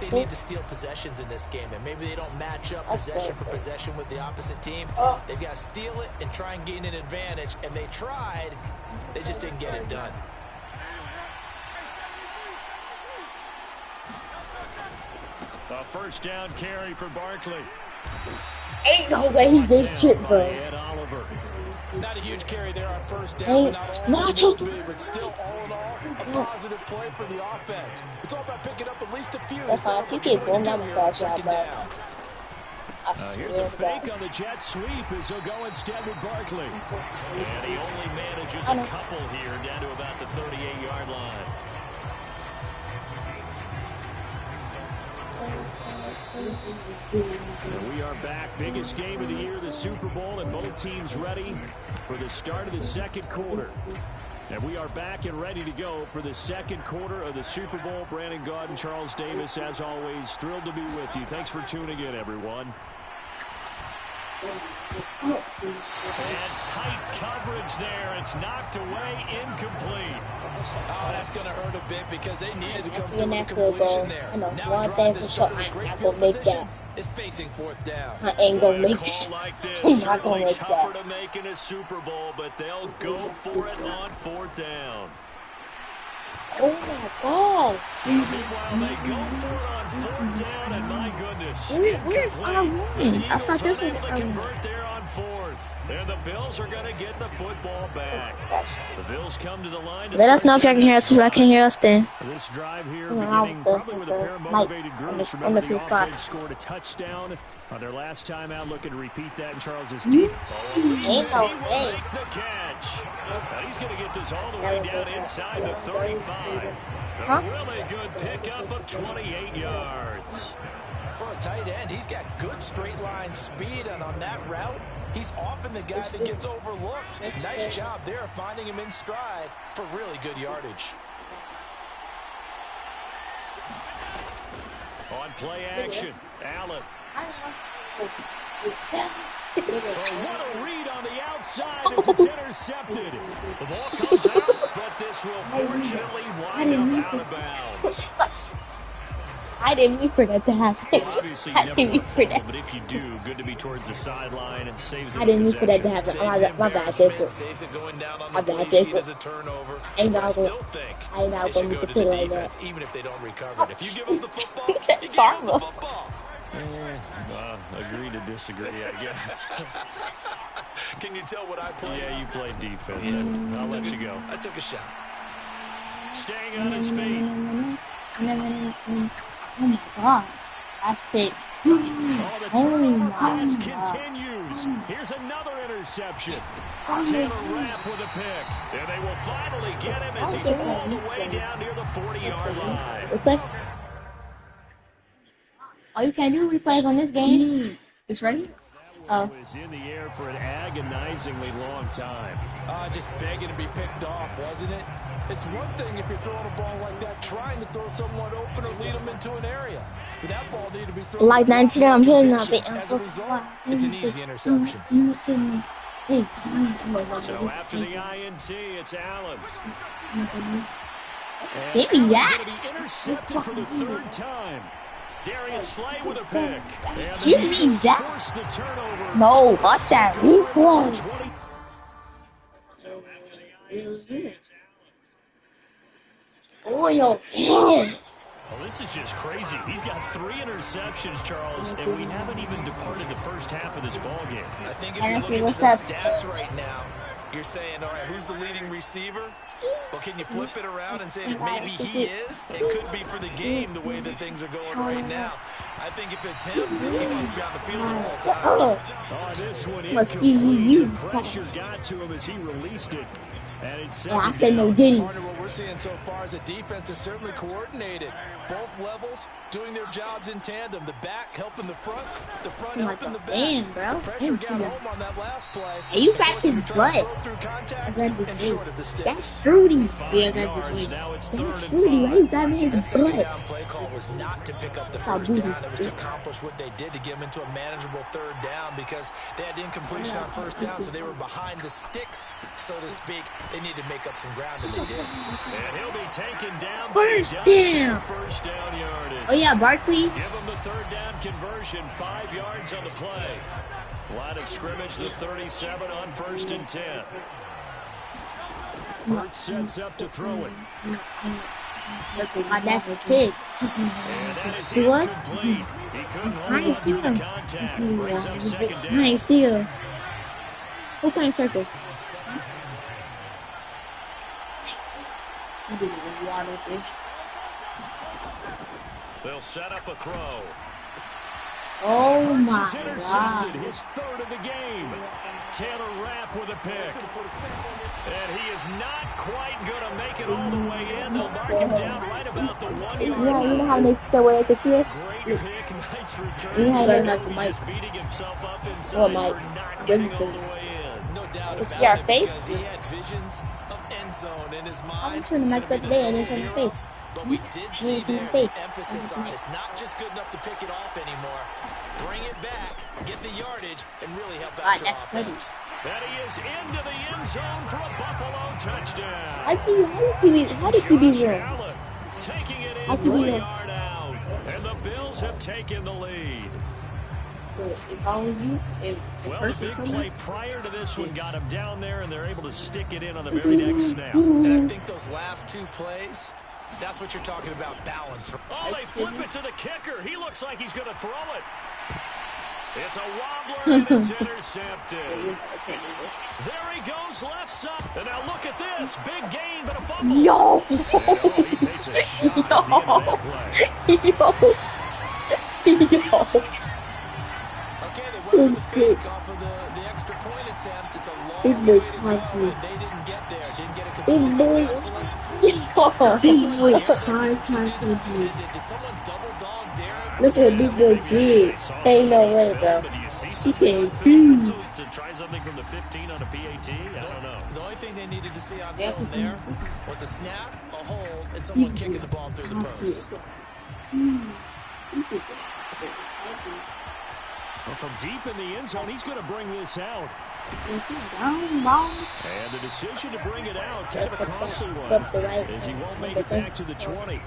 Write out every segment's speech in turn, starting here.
They need to steal possessions in this game, and maybe they don't match up possession for possession with the opposite team. They've got to steal it and try and gain an advantage, and they tried. They just didn't get it done. A first down carry for Barkley. Ain't no way he just tripped, bro. Not a huge carry there on first down, but not all but still, all in all, a positive play for the offense. It's all about picking up at least a few. So if you keep going down the cross route, here's a fake on the jet sweep as he'll go instead with Barkley. And he only manages a couple here down to about the 38-yard line. We are back. Biggest game of the year, the Super Bowl, and both teams ready for the start of the second quarter. And we are back and ready to go for the second quarter of the Super Bowl. Brandon Gaud and Charles Davis, as always, thrilled to be with you. Thanks for tuning in, everyone. And tight coverage there. It's knocked away, incomplete. Oh, that's going to hurt a bit because they needed to come through with completion there. Now drawing this shot in a great field position is facing fourth down. I ain't going to make that. Like this, I'm not going to make tougher that. to make in a Super Bowl, but they'll go for it on fourth down. Oh my God. Meanwhile, they go for it on fourth down, and my goodness. Where's R1? I thought this was R1. Convert there on fourth. And the Bills are going to get the football back. The Bills come to the line. Let us know if y'all can hear us. If y'all can hear us, then. This drive here beginning probably with a pair of motivated groups. Remember the offense scored a touchdown on their last time out. Looking to repeat that in Charles's team. Ain't no way. The catch. Now he's going to get this all the way down inside the 35. A really good pickup of 28 yards. For a tight end, he's got good straight line speed, and on that route, he's often the guy that gets overlooked. Nice job there finding him in stride for really good yardage. On play action, Allen. What a read on the outside as it's intercepted. The ball comes out, but this will fortunately wind up out of bounds. I didn't mean for that to happen. Well, obviously, I didn't mean for that. But if you do, good to be towards the sideline and saves it. I didn't mean for that to happen. My bad, Jacob. Saves it going down on My the bad, play sheet Jacob. as a turnover. Ain't But I not still gonna- think I ain't not they should gonna go to put the it like defense, that. even if they don't recover it. If you give them the football, you That's give them the horrible. football. Agree to disagree, I guess. Can you tell what I played? Yeah, you played defense. I'll let you go. I took a shot. Staying on his feet. Oh my God. Last pick. Oh, the Oh turnover my fest God. continues. Here's another interception. Taylor Rapp with a pick. And they will finally get him as he's all the way down near the 40-yard line. Replay. Oh, you can't do replays on this game. Just ready? That was in the air for an agonizingly long time. Just begging to be picked off, wasn't it? It's one thing if you're throwing a ball like that, trying to throw someone open or lead them into an area. But that ball needed to be thrown. Like 19, I'm hitting up it. As a result, it's an easy interception. So after the INT, it's Allen. Give me that. Going to be intercepted for the third time. Darius Slay with a pick. And Give me that. forced the turnover. No, watch that replay. 20. Oh, yo. Yeah. Well, this is just crazy. He's got 3 interceptions, Charles, and we haven't even departed the first half of this ball game. I think if you're looking at the stats right now, you're saying, all right, who's the leading receiver? Well, can you flip it around and say that maybe he is? It could be for the game the way that things are going right now. I think if it's him, he must be on the field at all times. Oh, this one Must incomplete. The pressure got to him as he released it. And it's I said no diddy. Partner, what we're seeing so far is a defense is certainly coordinated. Both levels doing their jobs in tandem. The back helping the front helping the back. Damn, bro. The pressure got home on that last play. Hey, you got his butt. That's fruity. See, I got this. That's fruity. Why you got me in his butt? Down play call was not to pick up the first down. It was to accomplish what they did to get them into a manageable third down because they had incompletion on first down, so they were behind the sticks, so to speak. They needed to make up some ground, and they did. And he'll be taken down. First down. First first down yardage. Oh, yeah, Barkley. Give him the third down conversion, 5 yards on the play. Line of scrimmage, the 37 on 1st and 10. Hurts sets up to throw it. That's big. And that is It was? incomplete. He couldn't I hold ain't on see through the him. contact. Brings up second I down. ain't see her. Who playing circle? They'll set up a throw. Oh Hurts my is intercepted, God. his third of the game. Taylor Rapp with a pick. And he is not quite going to make it all the way in. They'll mark him down right about the 1 yard Yeah, you know how line. they stay away to see us? Great pick, nice return. You know how He's they just beating himself up inside Well, for Mike, not good getting to all see. the way in. No doubt To see about our it, face? because he had visions of end zone in his mind. I'm trying to make Gonna that be the day and total it's on the hero, face. But we did You see need to there my the face. emphasis on it's not just good enough to pick it off anymore. Bring it back, get the yardage, and really help out Alright, your next offense. And he is into the end zone for a Buffalo touchdown. How did you be Josh wrong? Allen taking it How in could from he a wrong? yard out. And the Bills have taken the lead. If I was you, if the Well, the person big coming, play prior to this one got him down there, and they're able to stick it in on the very next snap. And I think those last 2 plays, that's what you're talking about, balance. Oh, they flip it to the kicker. He looks like he's going to throw it. It's a wobbler, and it's intercepted. There he goes, left side. And now look at this. Big gain, but a fumble. Yo! And, oh, he takes a shot at the end of that play. Yo! Okay, they went for the fake off of the extra point attempt. It's a long Big way boy to go, punchy. and they didn't get there. Didn't get it Big completely boy. successfully. Big boy, sorry, Did someone double dog Darren? Look at big boy's head. Ain't no way, bro. He said, dude. To try something from the 15 on a PAT? I don't know. The only thing they needed to see on film there was a snap, a hold, and someone kicking the ball through the post. Well, from deep in the end zone, he's going to bring this out. Down, And the decision to bring it out, kind of a costly one, as he won't make it back to the 20.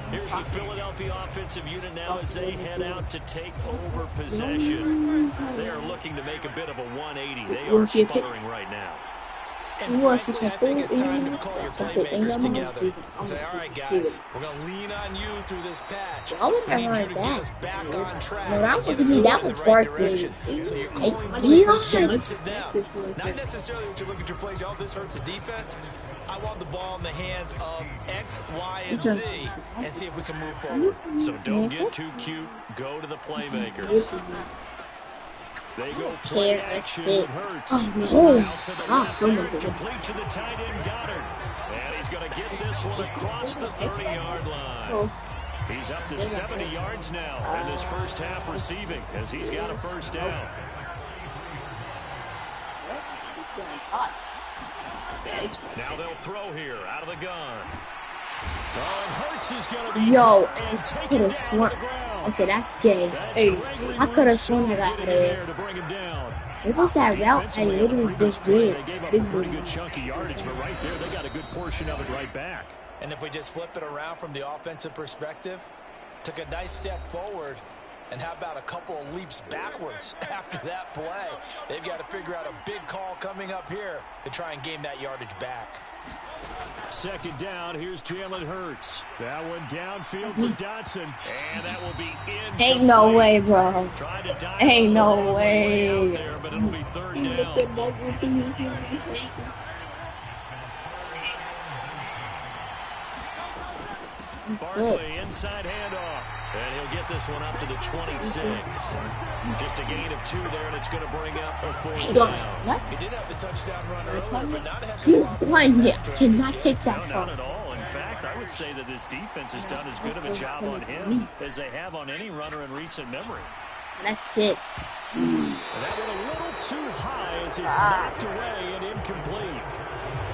Here's the Philadelphia offensive unit now as they head out to take over possession. They are looking to make a bit of a 180. They are sputtering right now. And frankly, I think it's time to call your playmakers together and say, all right, guys, we're going to lean on you through this patch. We need you to get us back on track. No, that and get was us me. going That in was the right Barkley. direction. So you're calling Hey, plays yeah. that hurts them. Not necessarily when you look at your plays, oh, this hurts the defense. I want the ball in the hands of X, Y, and Z and see if we can move forward. So don't get too cute. Go to the playmakers. They go play action with Hurts. Out to the left, complete to the tight end Goddard. And he's going to get this one across the 30-yard line. He's up to 70 yards now in this first half receiving as he's got a first down. Now they'll throw here out of the gun. Hurts is going to be Yo, I could have sworn. Okay, that's gay. Hey, I could have sworn I got out of there. It was that route I literally just did. They gave up a pretty good chunk of yardage, but right there, they got a good portion of it right back. And if we just flip it around from the offensive perspective, took a nice step forward, and how about a couple of leaps backwards after that play? They've got to figure out a big call coming up here to try and gain that yardage back. Second down, here's Jalen Hurts. That one downfield for Dotson, and that will be in. Ain't no way, bro. Ain't no way. way. Out there, but it'll be third down. Barkley inside handoff, and he'll get this one up to the 26. Just a gain of 2 there, and it's going to bring up a fourth down. What? He did have the touchdown run earlier, but not have You blind yet. Cannot take that No, far. not at all. In fact, I would say that this defense has done as good of a job on him as they have on any runner in recent memory. That's big. And that went a little too high as it's knocked away and incomplete.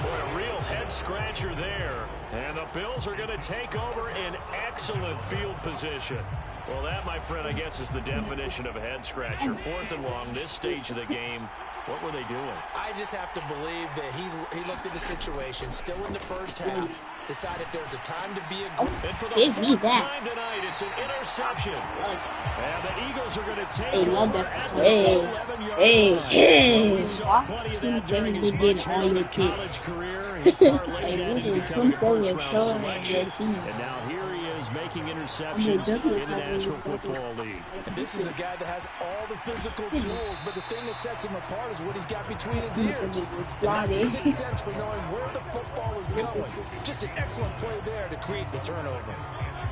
Boy, a real head-scratcher there. And the Bills are going to take over in excellent field position. Well, that, my friend, I guess is the definition of a head-scratcher. 4th and long, this stage of the game. What were they doing? I just have to believe that he looked at the situation, still in the first half, decide if there's a time to be a Oh, and for the give me fourth that. time tonight, it's an interception. And the Eagles are going to take Hey, love over that. at the Hey, 11-yard hey, line. hey. Well, we saw plenty of that during his 27 much did all your heralded college kids. career. He parlayed that into Like, becoming a 27 was first-round showing selection. your team. And now here he is making I'm interceptions gonna in the National Football League. And this is a guy that has all the physical tools, but the thing that sets him apart is what he's got between his ears. And that's the sixth sense for knowing where the football is going. Just an excellent play there to create the turnover.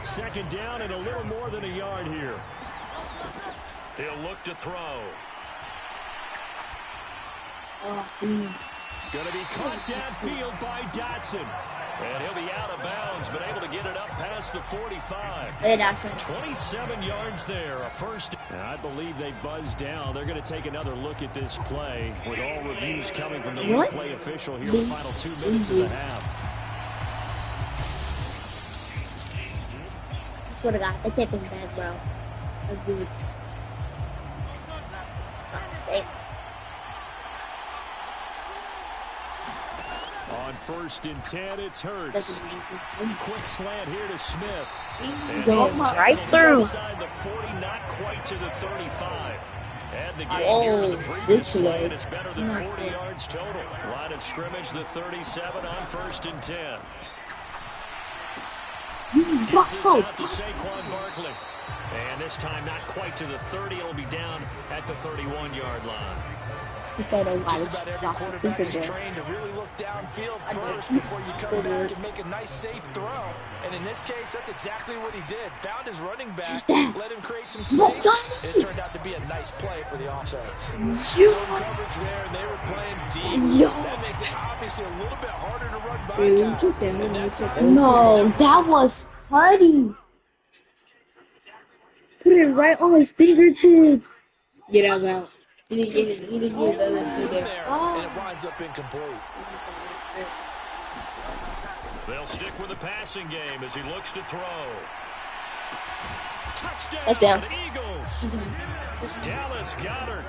Second down and a little more than a yard here. He'll look to throw. Oh, see. Going to be caught downfield by Dotson. And he'll be out of bounds, but able to get it up past the 45. Hey, Dotson. 27 yards there, a first. And I believe they buzzed down. They're going to take another look at this play with all reviews coming from the replay official here in the final 2 minutes of the half. I swear to God, they take us back, bro. That's good. Thanks. On 1st and 10, it's Hurts. Quick slant here to Smith. He's right through. Inside the 40, not quite to the 35. And the game here to the previous play, and it's better than 40 yards total. Line of scrimmage, the 37 on 1st and 10. Gets this out to Saquon Barkley. And this time not quite to the 30. It'll be down at the 31-yard line. Just about every quarterback is trained to really look downfield first before you come back and make a nice, safe throw. And in this case, that's exactly what he did. Found his running back, let him create some space. It turned out to be a nice play for the offense. Zone coverage there, and they were playing deep. That makes it obviously a little bit harder to run by guys. No, that was Putty. Put it right on his fingertips. Get out. He didn't get it. He didn't get it. And it winds up incomplete. They'll stick with the passing game as he looks to throw. Touchdown, That's down. Eagles. Dallas Goedert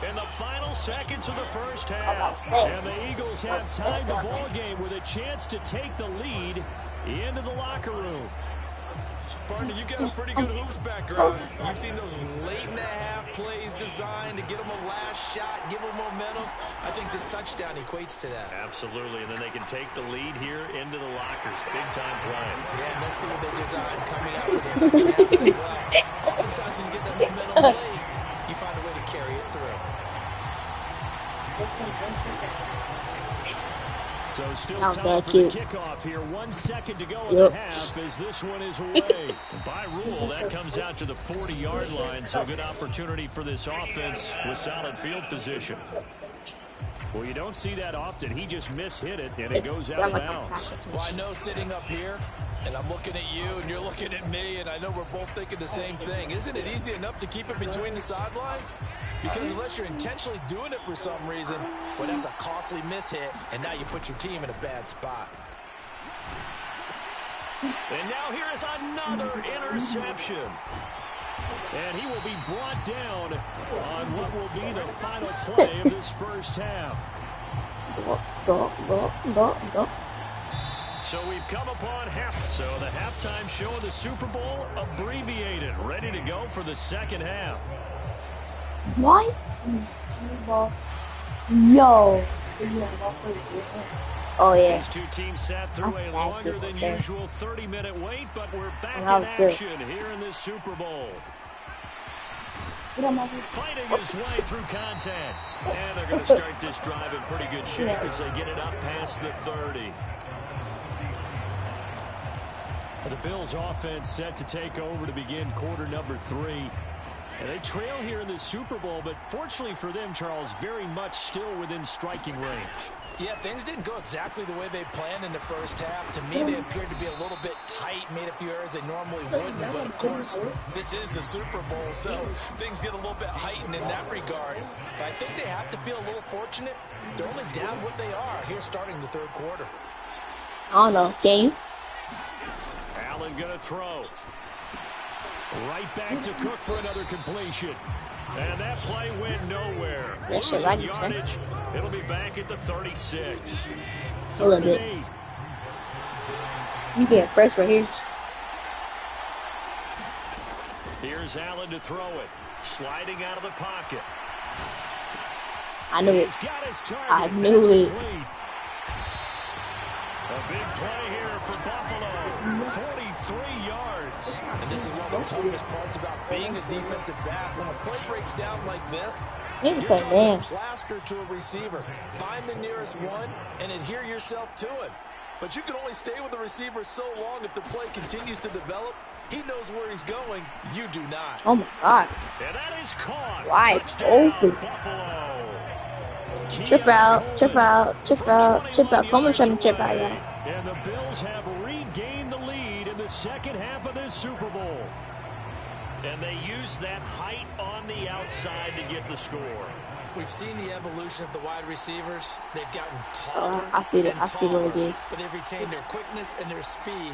in the final seconds of the first half. saying. And the Eagles have tied the ball game with a chance to take the lead into the locker room. Partner, you got a pretty good hoops background. You've seen those late-in-the-half plays designed to get them a last shot, give them momentum. I think this touchdown equates to that. Absolutely, and then they can take the lead here into the lockers. Big-time play. Yeah, and let's see what they designed coming out for the second half as well. Oftentimes when you get that momentum late, you find a way to carry it through. So still time for the kickoff here. 1 second to go in the half as this one is away. By rule, that comes out to the 40-yard line, so good opportunity for this offense with solid field position. Well, you don't see that often. He just mishit it, and it goes out of bounds. Well, I know sitting up here, and I'm looking at you, and you're looking at me, and I know we're both thinking the same thing. Isn't it easy enough to keep it between the sidelines? Because unless you're intentionally doing it for some reason, well, that's a costly mishit, and now you put your team in a bad spot. And now here is another interception. And he will be brought down on what will be the final play of this first half. So we've come upon half. So the halftime show of the Super Bowl abbreviated, ready to go for the second half. What? Yo. Oh, yeah. These two teams sat through a longer than usual 30-minute wait, but we're back in action here in this Super Bowl. Fighting his way through contact. And they're going to start this drive in pretty good shape as they get it up past the 30. The Bills offense set to take over to begin quarter number 3. And they trail here in the Super Bowl, but fortunately for them, Charles, very much still within striking range. Yeah, things didn't go exactly the way they planned in the first half. To me, they appeared to be a little bit tight, made a few errors they normally wouldn't. But, of course, this is the Super Bowl, so things get a little bit heightened in that regard. But I think they have to feel a little fortunate. They're only down what they are here starting the third quarter. I don't know. Can you? Allen going to throw. Right back to Cook for another completion. And that play went nowhere. Losing yardage. It'll be back at the 36. 3rd and 8. You get fresh right here. Here's Allen to throw it. Sliding out of the pocket. I knew it. I knew it. A big play here for Buffalo. 43 yards. And this is one of the toughest parts about being a defensive back. When a play breaks down like this, you're taught to plaster to a receiver. Find the nearest one and adhere yourself to it. But you can only stay with the receiver so long if the play continues to develop. He knows where he's going. You do not. Oh, my God. And that is caught. Wide open. Buffalo. Chip out, chip out, chip out, chip out. Coleman trying to chip out, yeah. And the Bills have regained the lead in the second half of this Super Bowl. And they use that height on the outside to get the score. We've seen the evolution of the wide receivers. They've gotten taller. I see that. I see what it is. But they've retained their quickness and their speed.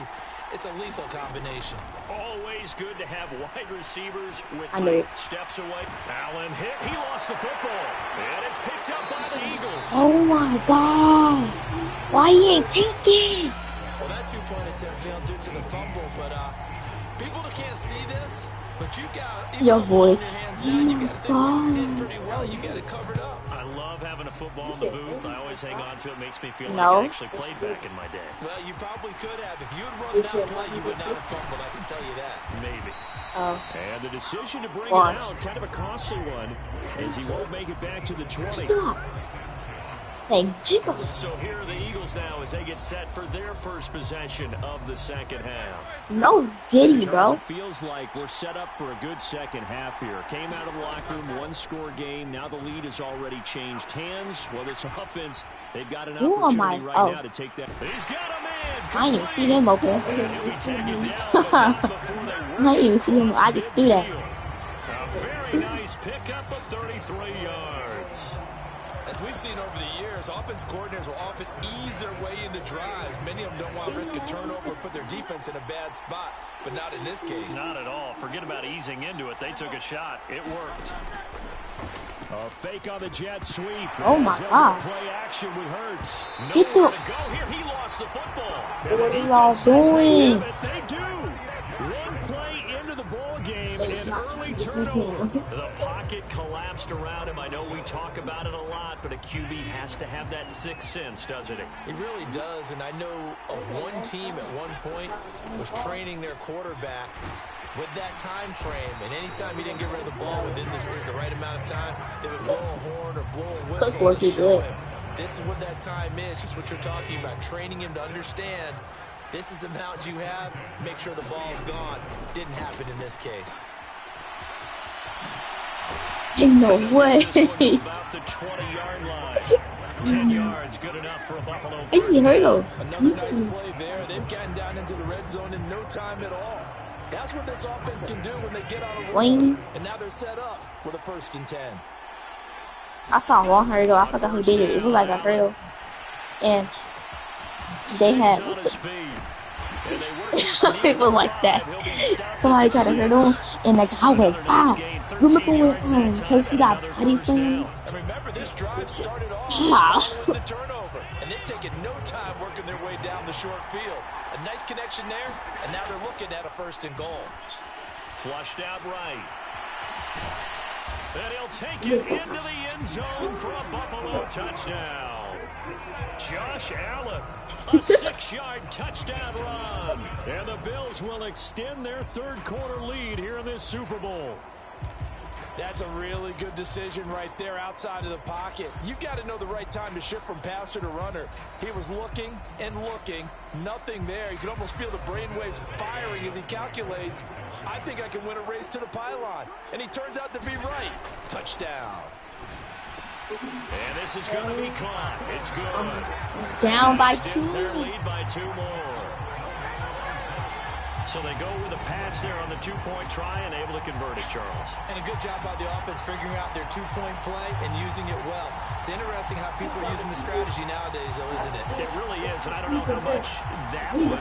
It's a lethal combination. Always good to have wide receivers with steps away. Allen hit. He lost the football. And it's picked up by the Eagles. Oh, my God. Why he ain't taking it? Well, that two-point attempt failed due to the fumble. But people that can't see this, but you got your voice. You did pretty well. You got it covered up. I love having a football in the booth. I always hang on to it. Makes me feel like I actually played back in my day. Well, you probably could have. If you had run that play, you would not have fumbled. I can tell you that. Maybe. Oh. And the decision to bring it out, kind of a costly one, as he won't make it back to the 20. So here are the Eagles now as they get set for their first possession of the second half. No diddy, bro. It feels like we're set up for a good second half here. Came out of the locker room, one-score game. Now the lead has already changed hands. Well, this offense, they've got an opportunity right now to take that. He's got a man. I didn't even see him open. I didn't even see him. I just threw that. A very nice pickup of 33 yards. As we've seen over the years, offense coordinators will often ease their way into drives. Many of them don't want to risk a turnover or put their defense in a bad spot, but not in this case. Not at all. Forget about easing into it. They took a shot. It worked. A fake on the jet sweep. Oh, my God. Play action with Hurts. Get the... Go here. He lost the football. What are y'all doing? They do. One play into the ball game, an early turnover. The pocket collapsed around him. I know we talk about it a lot, but a QB has to have that sixth sense, doesn't it? It really does, and I know of one team at one point was training their quarterback with that time frame, and anytime he didn't get rid of the ball within the right amount of time, they would blow a horn or blow a whistle to show him. This is what that time is, just what you're talking about, training him to understand this is the amount you have, make sure the ball's gone. Didn't happen in this case. Ain't no way. About the 20-yard line. 10 yards, good enough for a Buffalo first. Another nice play there. They've gotten down into the red zone in no time at all. That's what this offense can do when they get on a roll. And now they're set up for the 1st and 10. I saw one hurdle. I forgot who did it. It was like a hurdle. And they had people like that. Somebody tried to hurdle him, and the guy went, wow. Remember when Kelsey got body slammed? Remember, this drive started off with the turnover, and they've taken no time working their way down the short field. A nice connection there, and now they're looking at a 1st and goal. Flushed out right. And he'll take it into the end zone for a Buffalo touchdown. Josh Allen, a 6-yard touchdown run. And the Bills will extend their 3rd quarter lead here in this Super Bowl. That's a really good decision right there outside of the pocket. You've got to know the right time to shift from passer to runner. He was looking and looking. Nothing there. You can almost feel the brainwaves firing as he calculates. I think I can win a race to the pylon. And he turns out to be right. Touchdown. And this is going to be caught. It's good. Down by 2. Their lead by 2 more. So they go with a pass there on the two-point try and able to convert it, Charles. And a good job by the offense figuring out their two-point play and using it well. It's interesting how people are using the strategy nowadays, though, isn't it? It really is, and I don't know how much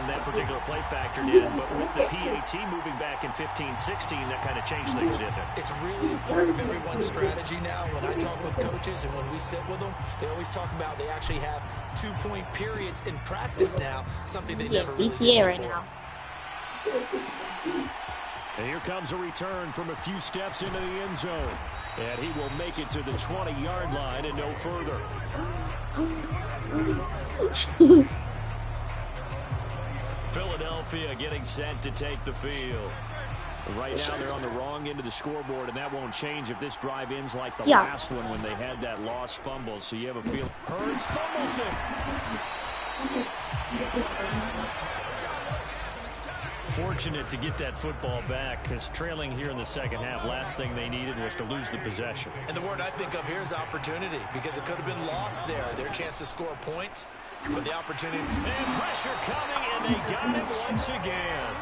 that particular play factored in, but with the PAT moving back in 15-16, that kind of changed things, didn't it? It's really a part of everyone's strategy now. When I talk with coaches and when we sit with them, they always talk about they actually have two-point periods in practice now, something they never really did before. right now. And here comes a return from a few steps into the end zone. And he will make it to the 20-yard line and no further. Philadelphia getting set to take the field. Right now they're on the wrong end of the scoreboard, and that won't change if this drive ends like the last one when they had that lost fumble. So you have a feel. Hurts fumbles it. Fortunate to get that football back, because trailing here in the second half, last thing they needed was to lose the possession. And the word I think of here is opportunity, because it could have been lost there. Their chance to score points, but the opportunity. And pressure coming, and they got it once again.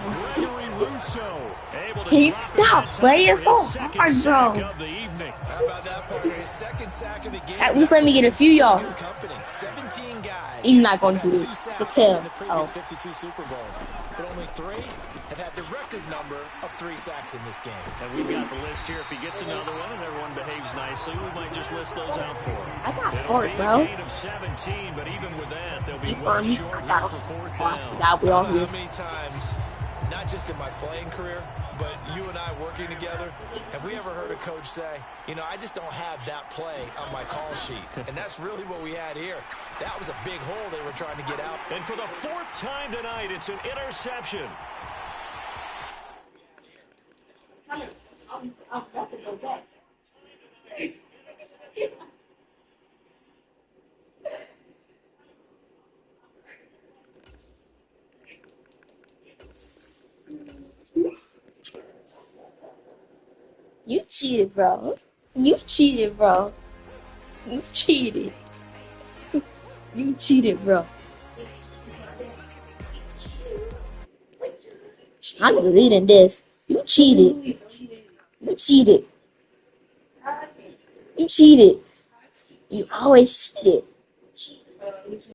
Gregory Rousseau able to Can you stop playing so hard, bro? How about that, partner? His second sack of the game. At least let me get a few yards. 17 guys. You're not going to do it. The tail. In the previous 52 Super Bowls. But only 3 have had the record number of 3 sacks in this game. And we've got the list here. If he gets another one and everyone behaves nicely, we might just list those out for him. I got 4, bro. A gain of 17, but even with that, they'll be one short here for fourth down. I don't know how many times, not just in my playing career, but you and I working together, have we ever heard a coach say, you know, I just don't have that play on my call sheet? And that's really what we had here. That was a big hole they were trying to get out. And for the 4th time tonight, it's an interception. You cheated, bro. You cheated, bro. You cheated. You cheated, bro. I'm deleting this. You cheated. You cheated. You cheated. You always cheated.